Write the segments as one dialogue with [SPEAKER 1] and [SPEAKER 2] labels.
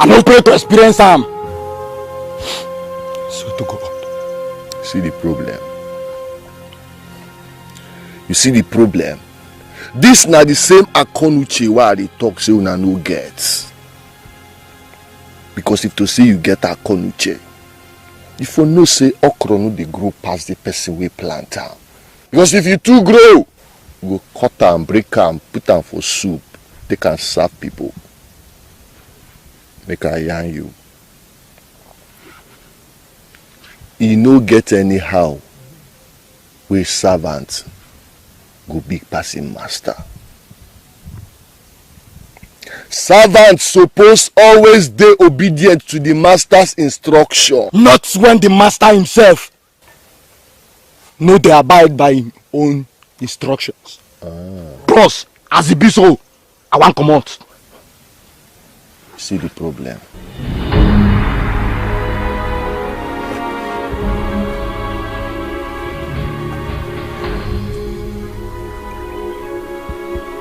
[SPEAKER 1] I no pray to experience am.
[SPEAKER 2] So to God. See the problem. You see the problem. This na the same akonuche why they talk say una no get. Because if to say you get akonuche, if you know say okra no dey grow past the person wey plant am. Because if you too grow, you go cut am, break am, put am for soup, they can serve people. Make I yarn you. E no get anyhow wey servant go big pass him master. Servants suppose always dey obedient to the master's instruction.
[SPEAKER 1] Not when the master himself no dey abide by him own instructions. Plus, as e be so, I wan comot.
[SPEAKER 2] See the problem.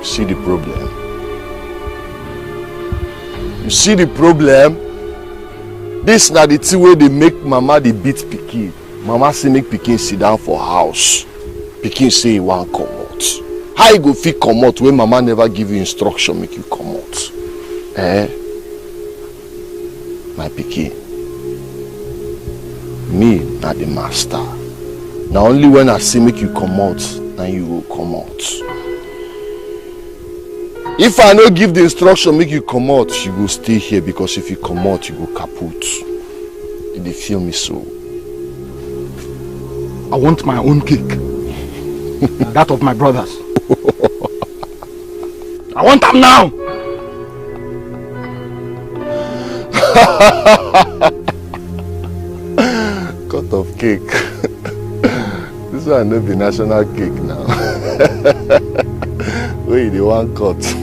[SPEAKER 2] See the problem. You see the problem? This na the thing wey dey make mama dey beat pikin. Mama say make pikin sit down for house. Pikin say he wan comot. How you go fit comot when mama never give you instruction make you comot? My pikin, me na the master. Na only when I say make you comot, na you go comot. If I no give the instruction make you comot, you go stay here, because if you comot, you go kaput. You dey feel me so?
[SPEAKER 1] I want my own cake. That of my brothers. I want them now.
[SPEAKER 2] Cut of cake. This one no be national cake now. Where you dey wan cut?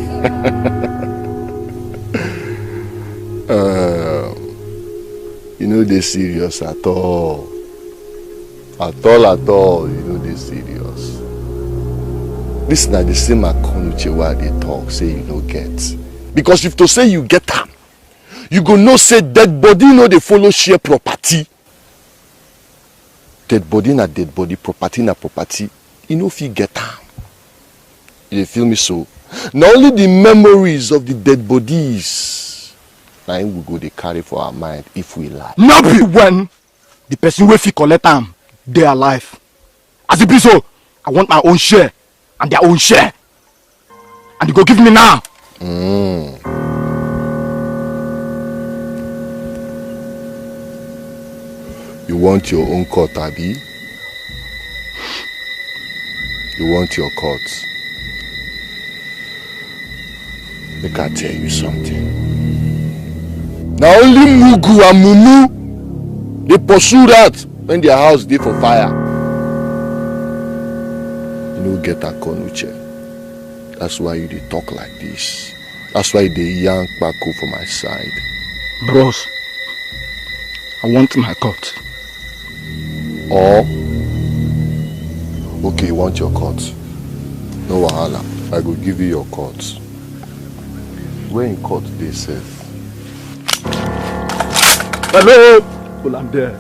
[SPEAKER 2] You know they serious at all. At all, you know they serious. This na the same akonuche why they talk say you no get. Because if to say you get am, you go know say dead body no dey follow share property. Dead body na dead body, property na property. You no fit get am. You dey feel me so? Na only the memories of the dead bodies na him we go dey carry for our mind if we lie.
[SPEAKER 1] No be when the person wey fit collect am dey alive. As e be so, I want my own share and their own share. And you go give me now.
[SPEAKER 2] You want your own cut, abi? You want your cut? Make I tell you something. Now only Mugu and Mumu they pursue that when their house dey for fire. You no get akonuche. That's why you dey talk like this. That's why they yank kpako for my side.
[SPEAKER 1] Bros, I want my cut.
[SPEAKER 2] Or okay, you want your cut? No wahala. I go give you your cut. Where in cut dey sef?
[SPEAKER 1] Hello! Well, I'm there.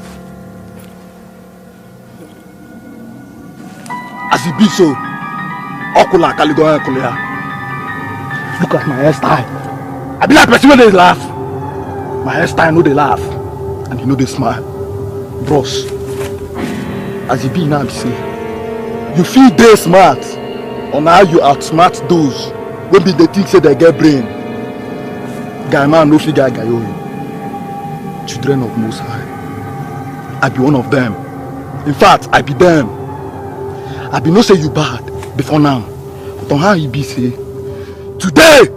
[SPEAKER 1] As it be so, Okula Kaligoya Kulia. Look at my hairstyle. I be like person when they laugh. My hairstyle know they laugh. And you know they smile. Bros, as it be now, be say, you feel they smart. On how you outsmart those when be they think say they get brain. Guy man no figure guy you. Children of Most High. I be one of them. In fact, I be them. I be no say you bad before now. But on how you be say, today,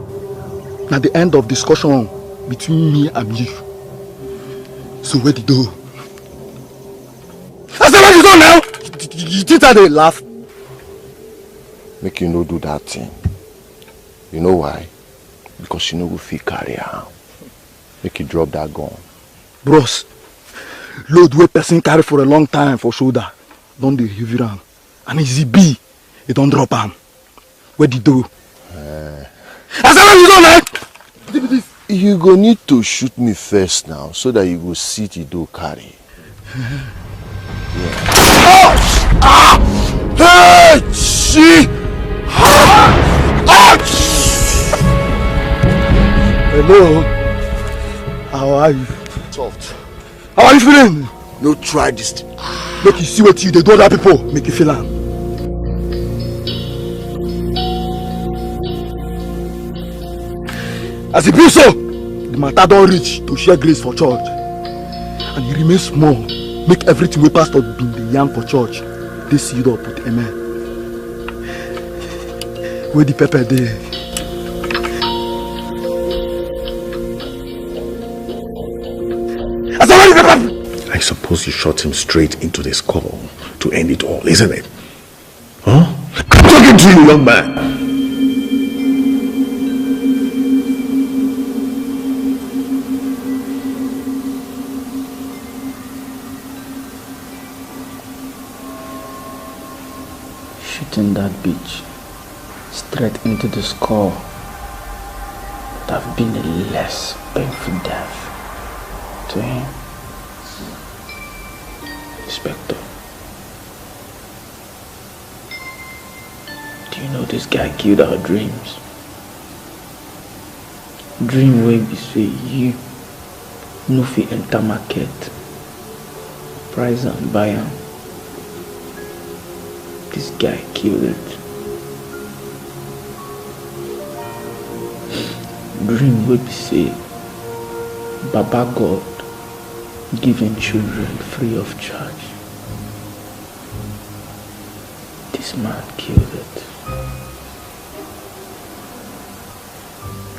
[SPEAKER 1] na the end of discussion between me and you. So where did you go? I said where you go now? You think that they laugh?
[SPEAKER 2] Make you no do that thing. You know why? Because you know we fit carry am. Make you drop that gun.
[SPEAKER 1] Bros, load wey person carry for a long time for shoulder don dey heavy am, and easy be e don drop am. Where did you go? I said where you go now? Give me this.
[SPEAKER 2] You go need to shoot me first now so that you go see the do carry. Yeah. Hey! She!
[SPEAKER 1] Hello. How are you?
[SPEAKER 2] Soft.
[SPEAKER 1] How are you feeling?
[SPEAKER 2] No try this.
[SPEAKER 1] Make you see what you do other people. Make you feel am. As it be so, the matter don't reach to share grace for church. And he remains small. Make everything we pastor been the yarn for church. They see it up with amen. Where the pepper there?
[SPEAKER 3] I suppose you shot him straight into the skull to end it all, isn't it? Huh? I'm talking to you, young man.
[SPEAKER 4] Shooting that bitch straight into the skull would have been a less painful death to him. Inspector, do you know this guy killed our dreams? Dream wey be say you no fit enter market, price and buy am. This guy killed it. Dream wey be say Baba God giving children free of charge. This man killed it.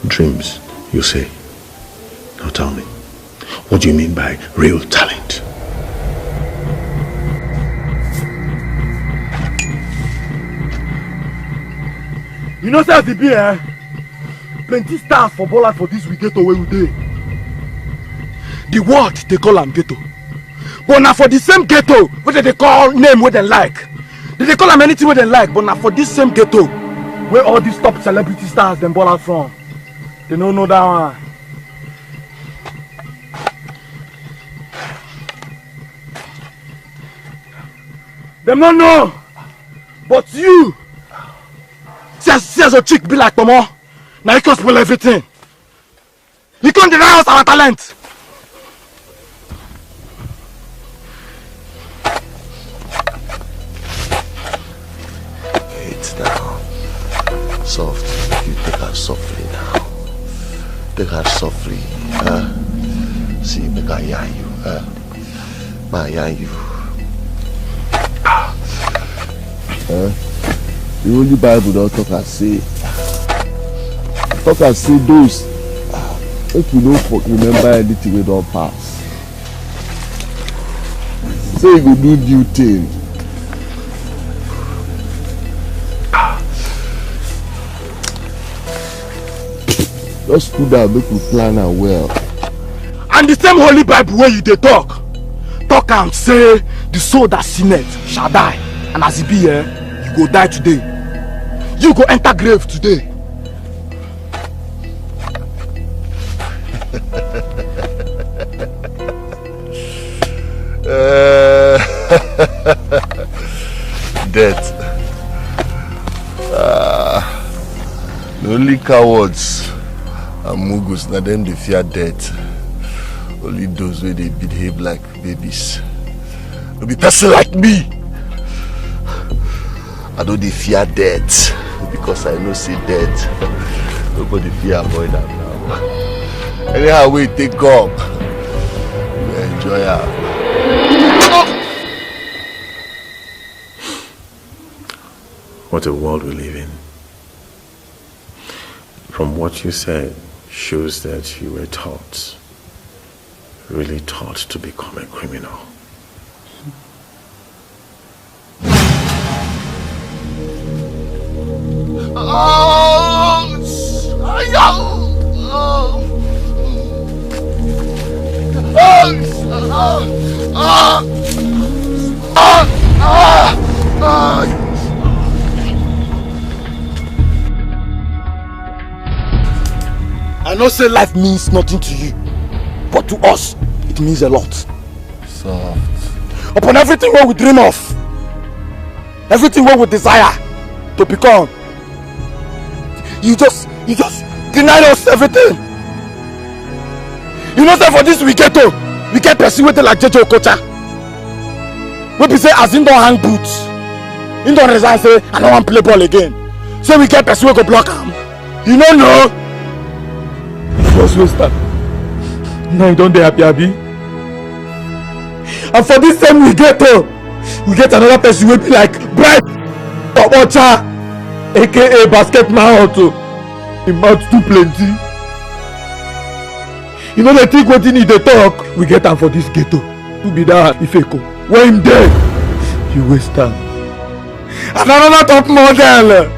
[SPEAKER 3] Dreams, you say? Now tell me, what do you mean by real talent?
[SPEAKER 1] You know, sir, the beer, plenty stars for ballers for this we get away with it. The word they call am ghetto. But now for the same ghetto, what they call name what they like. They call them anything what they like, but now for this same ghetto, where all these top celebrity stars them ball out from. They don't know that one. They don't know. But you, see as a chick be like Tomo, now you can spoil everything. You can't deny us our talent.
[SPEAKER 2] Soft, you take her softly now. Take her softly, huh? See, make I yarn you, huh? May I yarn you? Huh? The Holy Bible don't talk and say those if you don't remember anything we don't pass. Say you go do new thing. Just put down, make we plan am well.
[SPEAKER 1] And the same Holy Bible where you dey talk and say the soul that sinneth shall die. And as it be here, you go die today. You go enter grave today.
[SPEAKER 2] Death. The only cowards and mugus, na them they fear death. Only those where they behave like babies. No be person like me. I know they fear death because I know see death. Nobody fear avoid that now. Anyhow we take up, we enjoy her.
[SPEAKER 3] What a world we live in. From what you said, shows that you were taught, really taught to become a criminal.
[SPEAKER 2] I
[SPEAKER 1] know say life means nothing to you, but to us, it means a lot.
[SPEAKER 2] Soft.
[SPEAKER 1] Upon everything what we dream of, everything what we desire to become, you just deny us everything. You know say for this we get persuaded like Jeje Okocha. We be say as him don't hang boots, him don't resign say I don't want play ball again. So we get persuaded go block him. You don't know. Just waste that. Now you don't dey happy, Abi. And for this time we get another person will be like Bright Ocha, aka Basket Man Auto. The mouth too plenty. You know the thing wetin he dey talk, we get am for this ghetto. Who be that Ifeko? When him dead, you waste time. And another top model,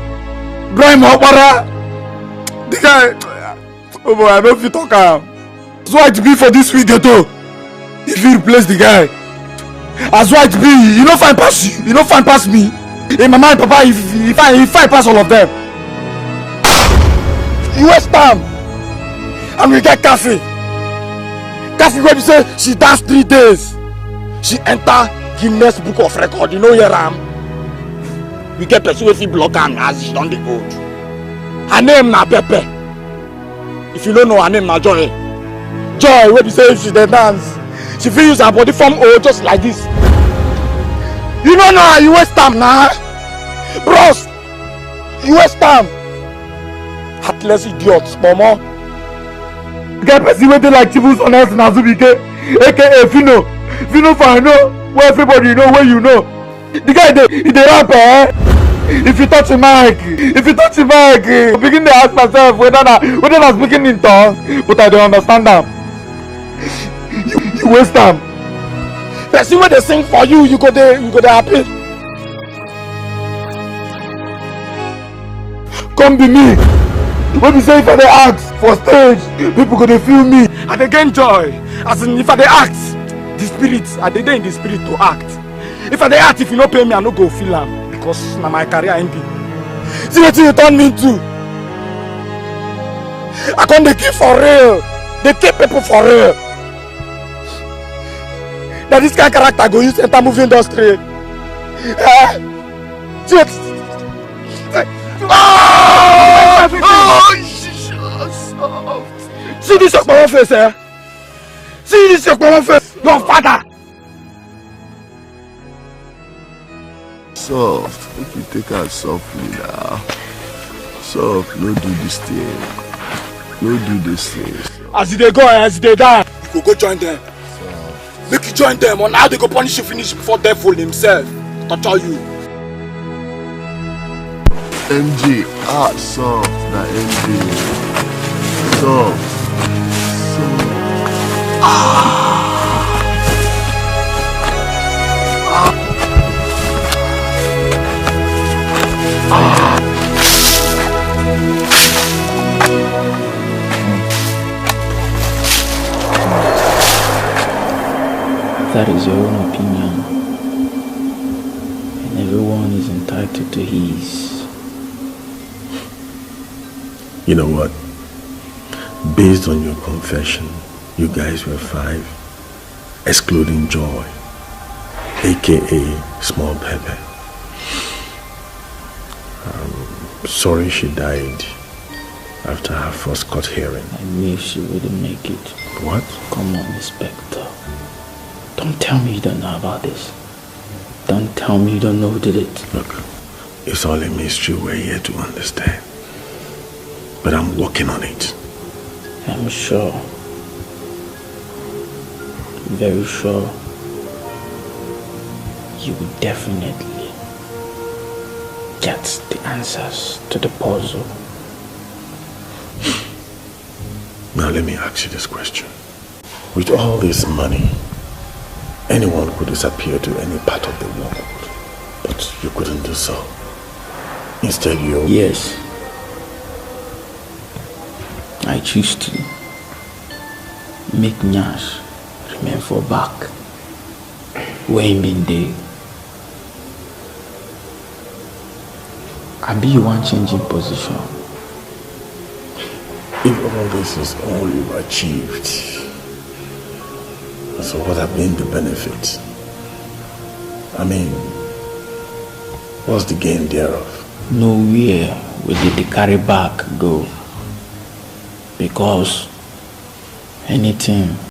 [SPEAKER 1] Brian Okpara. The guy, oh boy, I don't fit talk am. As why it be for this week ghetto? If you replace the guy, as why it be, you no find pass you, you no find pass me. In my mind, Papa, if I pass all of them, you waste time. And we get Cassie. Cassie, when you say she dance 3 days, she enter Guinness Book of Record. You know your ram. We get person if you block her as she done the old. Her name na Pepe. If you don't know her name na Joy. Joy, when you say if she dey dance, she feel use her body form old just like this. You don't know how you waste time now. Bros, you waste time. Heartless idiots, mama. Get person wey dey like Chibus on else na Zubike, aka Fino. Fino Fano, where everybody know where you know. The guy he dey rap if you touch the mic, I begin to ask myself whether I'm speaking in tongue, but I don't understand them. You waste time. Person when they sing for you, you go there happy. Come be me. When you say if I dey act for stage, people go dey feel me. I dey gain joy. As in if I dey act, the spirit, I dey in the spirit to act. If I dey act, if you no pay me, I no go feel am. Because na my career MP. See wetin you turn me into. I come dey kill for real. Dey kill people for real. Na this kind of character go use enter movie industry. See what? See this your mama face, eh? See this your mama face. Your father.
[SPEAKER 2] Soft, if you take her softly now. Soft, no do this thing. No do this thing.
[SPEAKER 1] As they go, as they die, you go join them. Soft. Make you join them on how they go punish you finish before devil himself torture you.
[SPEAKER 2] MJ, soft, na MJ. Soft.
[SPEAKER 4] That is your own opinion, and everyone is entitled to his.
[SPEAKER 3] You know what? Based on your confession, you guys were 5, excluding Joy, aka Small Pepper. Sorry she died after her first court hearing.
[SPEAKER 4] I knew she wouldn't make it.
[SPEAKER 3] What?
[SPEAKER 4] Come on, Inspector. Don't tell me you don't know about this. Don't tell me you don't know who did it.
[SPEAKER 3] Look, it's all a mystery we're here to understand. But I'm working on it.
[SPEAKER 4] I'm sure. Very sure. You will definitely get the answers to the puzzle.
[SPEAKER 3] Now let me ask you this question. With all this money, anyone could disappear to any part of the world, but you couldn't do so. Instead you...
[SPEAKER 4] Yes. I choose to make Nyash remain for back where he been there. I be one changing position.
[SPEAKER 3] If all this is all you've achieved, so what have been the benefits? I mean, what's the gain thereof?
[SPEAKER 4] Nowhere will the carry back go. Because anything